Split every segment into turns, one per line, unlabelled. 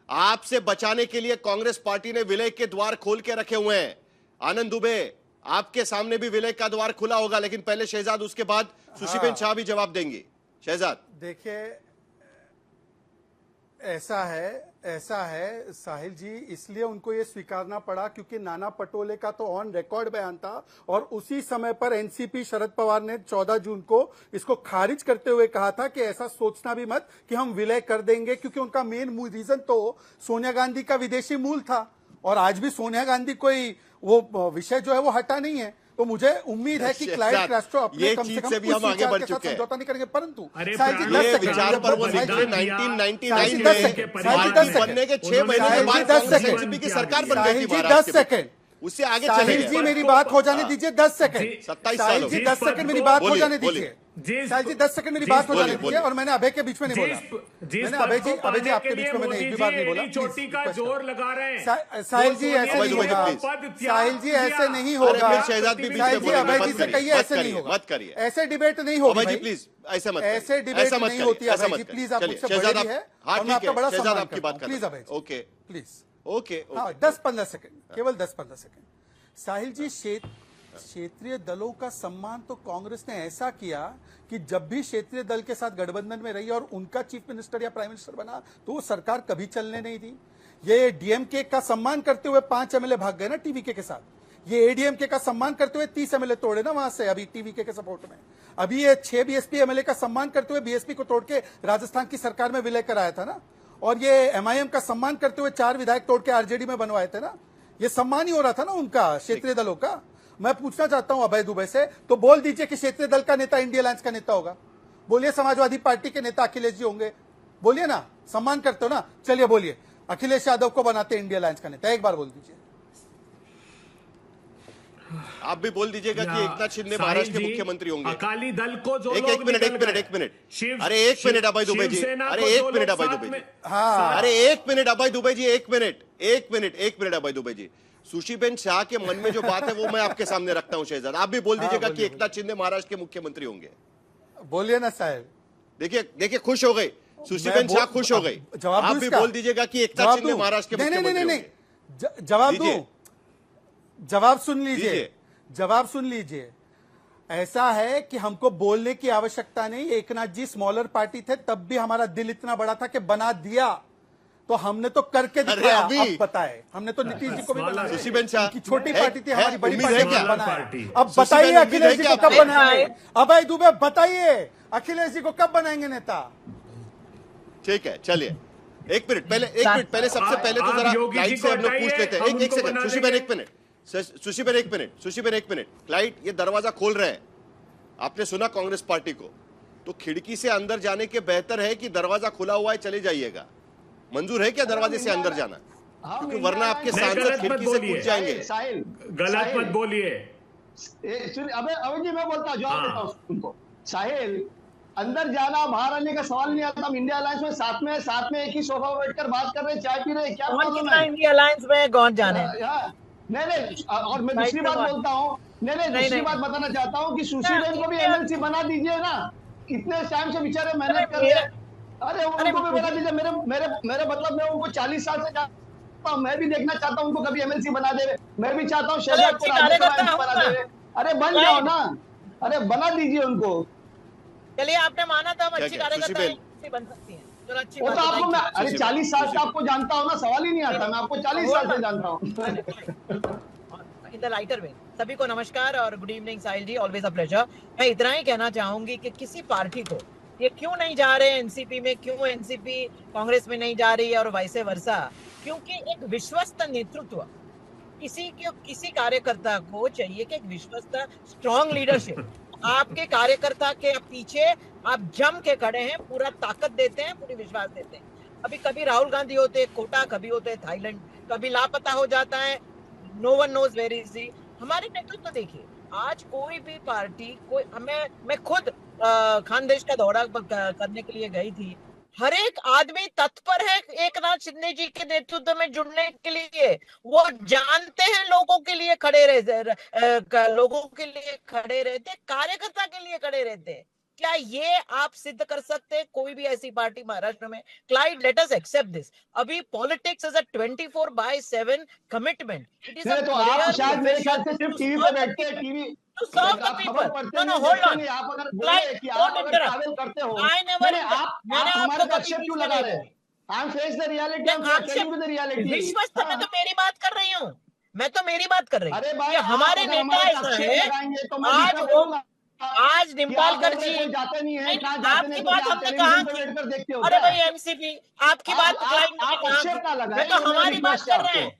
आपसे बचाने के लिए कांग्रेस पार्टी ने विलय के द्वार खोल के रखे हुए हैं। आनंद दुबे, आपके सामने भी विलय का द्वार खुला होगा, लेकिन पहले शहजाद, उसके बाद सुशीबेन शाह भी जवाब देंगी। शहजाद,
देखिए, ऐसा है साहिल जी, इसलिए उनको ये स्वीकारना पड़ा क्योंकि नाना पटोले का तो ऑन रिकॉर्ड बयान था और उसी समय पर एनसीपी शरद पवार ने 14 जून को इसको खारिज करते हुए कहा था कि ऐसा सोचना भी मत कि हम विलय कर देंगे, क्योंकि उनका मेन रीजन तो सोनिया गांधी का विदेशी मूल था और आज भी सोनिया गांधी कोई वो विषय जो है वो हटा नहीं है। तो मुझे उम्मीद है कि क्लाइड कैस्ट्रो अपने कम से कम
से भी हम आगे बढ़ चुके हैं,
समझौता नहीं करेंगे। परंतु
ये विचार पर वो 1999 में पार्टी बनने के 6 महीने के बाद कांग्रेस एनसीपी की सरकार बन गई थी।
10 सेकंड
उससे आगे
साहिल जी मेरी बात हो जाने दीजिए 10 सेकंड।
27
साहिल
साल
जी 10 सेकंड मेरी बात हो जाने दीजिए। साहिल जी 10 सेकंड मेरी बात हो जाने दीजिए। और मैंने अभय के बीच में नहीं बोला, मैंने अभय जी आपके बीच में मैंने एक भी बात नहीं बोला।
चोटी का जोर लगा रहे हैं
साहिल जी, ऐसे नहीं होगा। साहिल जी ऐसे नहीं होगा। साहिल जी अभय जी से कहिए ऐसे नहीं होगा,
मत करिए,
ऐसे डिबेट नहीं होगी भाई,
प्लीज ऐसा मत,
ऐसे डिबेट नहीं होती है अभय जी, प्लीज। आप मुझसे बड़े है और मैं आपका बड़ा सम्मान करता हूं, please Abhay ji,
okay
please.
Okay,
हाँ 10-15 सेकंड, केवल 10-15 सेकंड। साहिल जी, क्षेत्रीय दलों का सम्मान तो कांग्रेस ने ऐसा किया कि जब भी क्षेत्रीय दल के साथ गठबंधन में रही और उनका चीफ मिनिस्टर या प्राइम मिनिस्टर बना तो वो सरकार कभी चलने नहीं दी। ये डीएमके का सम्मान करते हुए 5 एमएलए भाग गए ना टीवीके के साथ। ये एडीएमके का सम्मान करते हुए 30 एमएलए तोड़े ना वहां से अभी टीवीके के सपोर्ट में। अभी ये 6 बीएसपी एमएलए का सम्मान करते हुए बीएसपी को तोड़ के राजस्थान की सरकार में विलय कराया था ना। और ये एमआईएम का सम्मान करते हुए 4 विधायक तोड़ के आरजेडी में बनवाए थे ना। ये सम्मान ही हो रहा था ना उनका क्षेत्रीय दलों का। मैं पूछना चाहता हूं अभय दुबे से, तो बोल दीजिए कि क्षेत्रीय दल का नेता इंडिया अलायंस का नेता होगा। बोलिए समाजवादी पार्टी के नेता अखिलेश जी होंगे, बोलिए ना, सम्मान करते हो ना, चलिए बोलिए अखिलेश यादव को बनाते इंडिया अलायंस का नेता, एक बार बोल दीजिए।
आप भी बोल दीजिएगा कि एकनाथ शिंदे महाराष्ट्र के मुख्यमंत्री होंगे।
अकाली दल को जो
एक मिनट अरे एक मिनट अभय दुबे जी, अरे एक मिनट अभय दुबे जी, हाँ अरे एक मिनट अभय दुबे जी, एक मिनट अभय दुबे जी। सुशीबेन शाह के मन में जो बात है वो मैं आपके सामने रखता हूं शहजाद। आप भी बोल दीजिएगा कि एकनाथ शिंदे महाराष्ट्र के मुख्यमंत्री होंगे।
बोलिए ना साहब।
देखिए खुश हो गई सुशीबेन शाह, खुश हो गई। आप भी बोल दीजिएगा कि एकनाथ शिंदे महाराष्ट्र के मुख्यमंत्री होंगे।
जवाब दूं? जवाब सुन लीजिए। ऐसा है कि हमको बोलने की आवश्यकता नहीं। एकनाथ जी स्मॉलर पार्टी थे, तब भी हमारा दिल इतना बड़ा था कि बना दिया, तो हमने तो करके दिखाया। अब बताए, हमने तो नीतीश जी को भी बनाया।
सुशीबेन शाह
की छोटी पार्टी थी, हमारी बड़ी पार्टी बनाया। अब
सुशीबेन
बताइए अखिलेश जी को कब
क्या
बनाएंगे? अभय दुबे बताइए अखिलेश जी को कब बनाएंगे नेता?
ठीक है, चलिए एक मिनट पहले सबसे पहले तो जरा क्लाइड से हम लोग पूछ लेते हैं। एक सेकंड सुशीबेन, एक मिनट क्लाइड, ये दरवाजा खोल रहे हैं, आपने सुना कांग्रेस पार्टी को, तो खिड़की से अंदर जाने के बेहतर है कि दरवाजा खुला हुआ है चले जाइएगा। मंजूर है क्या दरवाजे से अंदर जाना? क्योंकि वरना आपके सांसद खिड़की से कूद जाएंगे।
गलत मत बोलिए।
अबे जी मैं बोलता हूँ, जवाब देता हूँ उनको। साहिल, अंदर जाना बाहर आने का सवाल नहीं आता। हम इंडिया अलायंस में साथ में एक ही सोफा पर बैठकर बात कर रहे हैं, चाय पी रहे हैं, क्या प्रॉब्लम है?
इंडिया अलायंस में कौन जाने?
नहीं, और मैं दूसरी बात बोलता हूँ, दूसरी बात बताना चाहता हूँ कि सुशीबेन को भी एमएलसी बना दीजिए ना। इतने टाइम से बेचारे मेहनत कर रहे हैं। अरे उनको भी बना दीजिए। मेरे मतलब मैं उनको 40 साल से जानता हूं, मैं भी देखना चाहता हूं उनको कभी एमएलसी बना दे। मैं भी चाहता हूं शहजाद को राज्यसभा बना दे। अरे बन जाओ ना, अरे बना दीजिए उनको।
चलिए आपने माना था हम अच्छी कार्यकर्ता बन सकती हैं, चलो अच्छी बात है।
आपको मैं 40 साल से आपको जानता हूं ना, सवाल ही नहीं आता। मैं आपको 40 साल से जानता हूं।
इन द लाइटर वे सभी को नमस्कार और good evening Sahil ji, always a pleasure. मैं इतना ही कहना चाहूंगी कि किसी पार्टी को ये क्यों नहीं जा रहे एनसीपी में, क्यों एनसीपी कांग्रेस में नहीं जा रही है और वैसे वर्षा, क्योंकि एक विश्वस्त नेतृत्व किसी कार्यकर्ता को चाहिए कि एक विश्वस्त स्ट्रॉन्ग लीडरशिप। आपके कार्यकर्ता के पीछे आप जम के खड़े हैं, पूरा ताकत देते हैं, पूरी विश्वास देते हैं। अभी कभी राहुल गांधी होते कोटा, कभी होते थाईलैंड, कभी लापता हो जाता है, no one knows where is he. हमारे नेतृत्व देखिए, आज कोई भी पार्टी मैं खुद खानदेश का दौरा करने के लिए गई थी। हर एक आदमी तत्पर है एकनाथ शिंदे जी के नेतृत्व में जुड़ने के लिए। वो जानते हैं लोगों के लिए खड़े रहते, कार्यकर्ता के लिए खड़े रहते। क्या ये आप सिद्ध कर सकते हैं कोई भी ऐसी पार्टी महाराष्ट्र में? Clyde, let us accept this. अभी politics is a 24/7 commitment. It is a
तो आप शायद मेरे ख्याल से सिर्फ टीवी पे बैठते हैं, TV
to serve the people. No, hold on.
आप अगर
Clive,
कि आप अगर ट्रैवल करते हो, मैंने हमारे पे आक्षेप क्यों लगा रहे हैं? I'm face the reality, I'm telling you the reality.
विश्वस्त, मैं तो मेरी बात कर रही हूँ, मैं तो मेरी बात कर रही हूँ.
अरे भाई,
हमारे नेता ऐसा है, आज निम्बालकर जी
जाते नहीं है,
आपकी बात हमने कहा कि अरे भाई एनसीपी, आपकी बात मैं तो हमारी बात कर रहे हैं,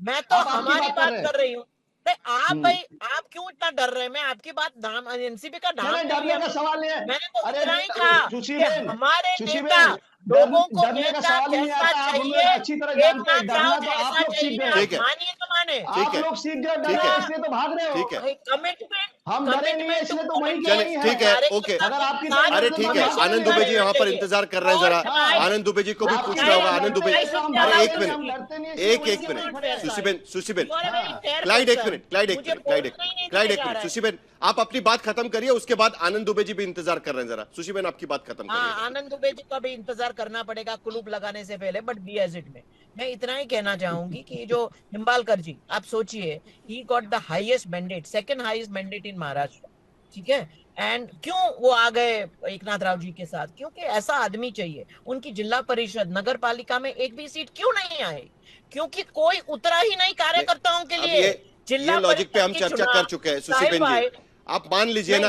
मैं तो हमारी बात कर रही हूँ. आप भाई, आप क्यों इतना डर रहे हैं? मैं आपकी बात नाम एनसीपी का नाम
डरने का सवाल है.
मैंने तो इतना ही कहा कि हमारे नेता लोगों को नेता कैसा चाहिए,
अच्छी तरह जानते हैं. डरना तो आप लोग सीख गए,
मानिए तो माने,
आप लोग सीख गए डरना, इसलिए तो भाग रहे हो.
कमिटमेंट
हम डरे नहीं है, इसलिए तो वही
चलिए ठीक है, ओके.
अगर आपकी
अरे ठीक है, आनंद दुबे जी यहाँ पर इंतजार कर रहे हैं. जरा आनंद दुबे जी को भी पूछना होगा. आनंद दुबे, अरे एक मिनट, एक मिनट, सुशीबेन, क्लाइड एक मिनट, सुशीबेन आप अपनी बात खत्म करिए, उसके बाद आनंद दुबे जी भी इंतजार कर रहे हैं. जरा सुशीबेन आपकी बात खत्म करिए.
आनंद दुबे जी का भी इंतजार करना पड़ेगा कुलूप लगाने से पहले, बट बी एज इट में मैं इतना ही कहना चाहूंगी कि जो निम्बालकर जी, आप सोचिए, he got the highest mandate, second highest mandate in Maharashtra, ठीक है. एंड क्यों वो आ गए एकनाथ राव जी के साथ? क्योंकि ऐसा आदमी चाहिए. उनकी जिला परिषद, नगर पालिका में एक भी सीट क्यों नहीं आई? क्योंकि कोई उतरा ही नहीं कार्यकर्ताओं के लिए.
जिला लॉजिक पे हम चर्चा कर चुके हैं सुशीबेन जी, आप मान लीजिए ना.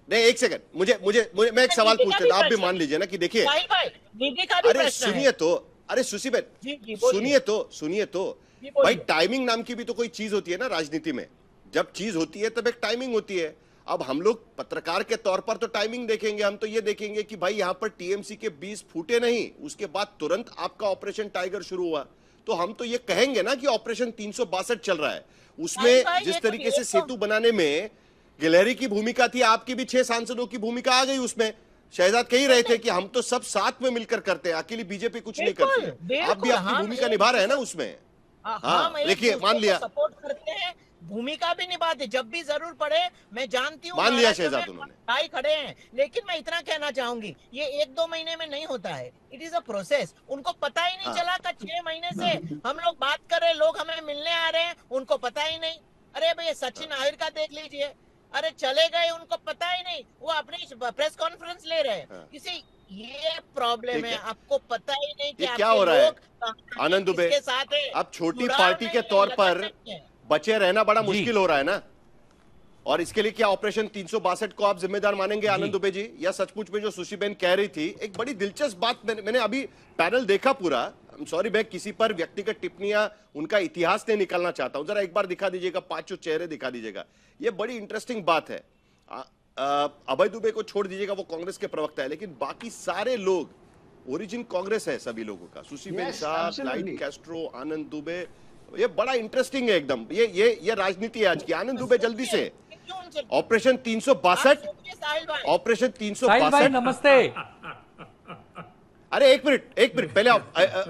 नहीं, एक सेकंड, मुझे मैं एक सवाल पूछते हैं, आप भी मान लीजिए ना कि देखिए, अरे सुनिए तो, अरे सुशीबेन सुनिए तो भाई, टाइमिंग नाम की भी तो कोई चीज होती है ना राजनीति में. जब चीज होती है तब एक टाइमिंग होती है. अब हम लोग पत्रकार के तौर पर तो टाइमिंग देखेंगे, हम तो ये देखेंगे कि भाई यहाँ पर टीएमसी के 20 फूटे नहीं, उसके बाद तुरंत आपका ऑपरेशन टाइगर शुरू हुआ, तो हम तो ये कहेंगे ना कि ऑपरेशन 362 चल रहा है. उसमें जिस तरीके से सेतु बनाने में गिलहरी की भूमिका थी, आपकी भी 6 सांसदों की भूमिका आ गई उसमें. शहजाद कह ही रहे थे कि हम तो सब साथ में मिलकर करते हैं, अकेली बीजेपी कुछ नहीं करती. आप भी आपकी भूमिका निभा रहे हैं ना उसमें. हाँ, देखिए, मान लिया,
सपोर्ट करते हैं, भूमिका भी निभाते जब भी जरूर पड़े. मैं जानती हूँ,
मान लिया शहजाद उन्होंने,
भाई खड़े हैं, लेकिन मैं इतना कहना चाहूंगी, ये 1-2 महीने में नहीं होता है. It is a process. उनको पता ही नहीं चला कि 6 महीने से हम लोग बात कर रहे हैं, लोग हमें मिलने आ रहे हैं, उनको पता ही नहीं. अरे भैया, सचिन आहिर का देख लीजिए, अरे चले गए, उनको पता ही नहीं, वो अपनी प्रेस कॉन्फ्रेंस ले रहे हैं. किसी ये प्रॉब्लम है, आपको पता ही नहीं कि
क्या हो रहा है. आनंद दुबे, अब छोटी पार्टी के तौर पर बचे रहना बड़ा मुश्किल हो रहा है ना. और इसके लिए क्या ऑपरेशन 362 को आप जिम्मेदार मानेंगे आनंद दुबे जी, या सचमुच में जो सुशीबेन कह रही थी, एक बड़ी दिलचस्प बात, मैंने अभी पैनल देखा पूरा. सॉरी, मैं किसी पर व्यक्तिगत टिप्पणियां, उनका इतिहास नहीं निकालना चाहता हूं. जरा एक बार दिखा दीजिएगा, 5 चेहरे दिखा दीजिएगा. ये बड़ी इंटरेस्टिंग बात है. अभय दुबे को छोड़ दीजिएगा, वो कांग्रेस के प्रवक्ता है, लेकिन बाकी सारे लोग ओरिजिन कांग्रेस है सभी लोगों का. सुशीबेन साहब, क्लाइड कैस्ट्रो, आनंद दुबे, ये बड़ा इंटरेस्टिंग है एकदम. ये राजनीति है आज की. आनंद दुबे, जल्दी से ऑपरेशन 362, ऑपरेशन 362.
नमस्ते.
अरे एक मिनट पहले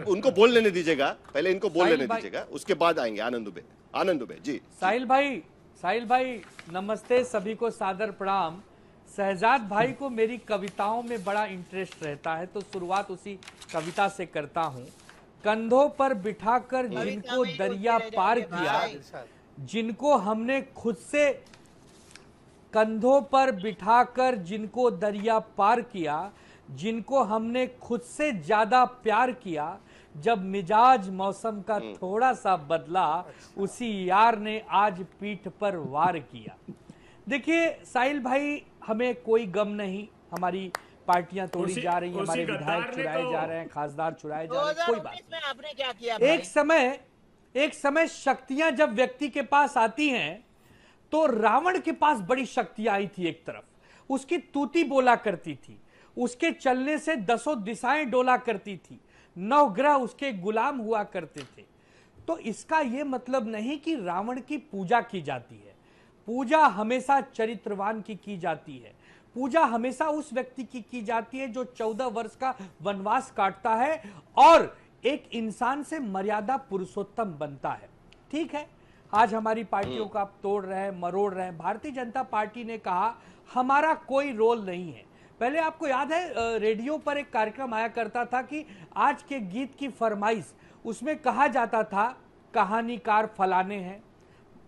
उनको बोल लेने दीजिएगा, पहले इनको बोल लेने दीजिएगा, उसके बाद आएंगे आनंद दुबे जी.
साहिल भाई नमस्ते, सभी को सादर प्रणाम. शहजाद भाई को मेरी कविताओं में बड़ा इंटरेस्ट रहता है, तो शुरुआत उसी कविता से करता हूँ. कंधों पर बिठाकर जिनको दरिया पार किया, जिनको हमने खुद से, कंधों पर बिठाकर जिनको दरिया पार किया, जिनको हमने खुद से ज्यादा प्यार किया, जब मिजाज मौसम का थोड़ा सा बदला, उसी यार ने आज पीठ पर वार किया. देखिए साहिल भाई, हमें कोई गम नहीं, हमारी पार्टियां तोड़ी जा रही हैं, हमारे विधायक चुराए जा रहे हैं, खासदार चुराए जा रहे हैं, कोई बात नहीं.
आपने क्या किया?
एक समय शक्तियां जब व्यक्ति के पास आती हैं, तो रावण के पास बड़ी शक्तियां आई थी. एक तरफ उसकी तूती बोला करती थी, उसके चलने से 10 दिशाएं डोला करती थी, 9 ग्रह उसके गुलाम हुआ करते थे. तो इसका यह मतलब नहीं कि रावण की पूजा की जाती है. पूजा हमेशा चरित्रवान की जाती है. पूजा हमेशा उस व्यक्ति की जाती है जो 14 वर्ष का वनवास काटता है और एक इंसान से मर्यादा पुरुषोत्तम बनता है. ठीक है, आज हमारी पार्टियों को आप तोड़ रहे हैं, मरोड़ रहे हैं. भारतीय जनता पार्टी ने कहा हमारा कोई रोल नहीं है, पहले आपको याद है रेडियो पर एक कार्यक्रम आया करता था कि आज के गीत की फरमाइश, उसमें कहा जाता था कहानीकार फलाने हैं,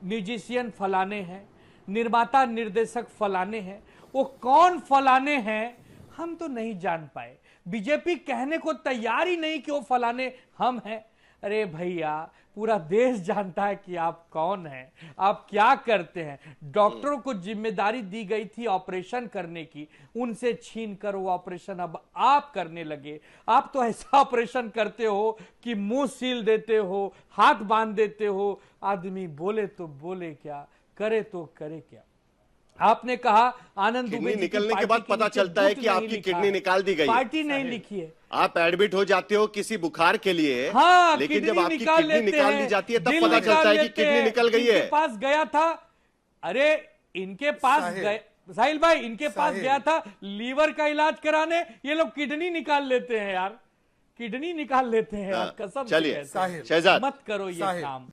म्यूजिशियन फलाने हैं, निर्माता निर्देशक फलाने हैं। वो कौन फलाने हैं हम तो नहीं जान पाए। बीजेपी कहने को तैयार ही नहीं कि वो फलाने हम हैं। अरे भैया, पूरा देश जानता है कि आप कौन हैं, आप क्या करते हैं। डॉक्टरों को जिम्मेदारी दी गई थी ऑपरेशन करने की, उनसे छीन कर वो ऑपरेशन अब आप करने लगे। आप तो ऐसा ऑपरेशन करते हो कि मुंह सील देते हो, हाथ बांध देते हो। आदमी बोले तो बोले क्या, करे तो करे क्या। आपने कहा आनंद दुबे
निकलने के बाद पता चलता है कि आपकी किडनी निकाल दी गई,
पार्टी नहीं लिखी है।
आप एडमिट हो जाते हो किसी बुखार के लिए,
हाँ,
लेकिन जब आपकी किडनी निकाल दी जाती है तब पता चलता है कि किडनी निकल गई है।
इनके पास गया था, अरे इनके पास गए साहिल भाई, इनके पास गया था लीवर का इलाज कराने, ये लोग किडनी निकाल लेते हैं यार, किडनी निकाल लेते हैं। कसम से
चलिए शहजाद,
मत करो ये काम।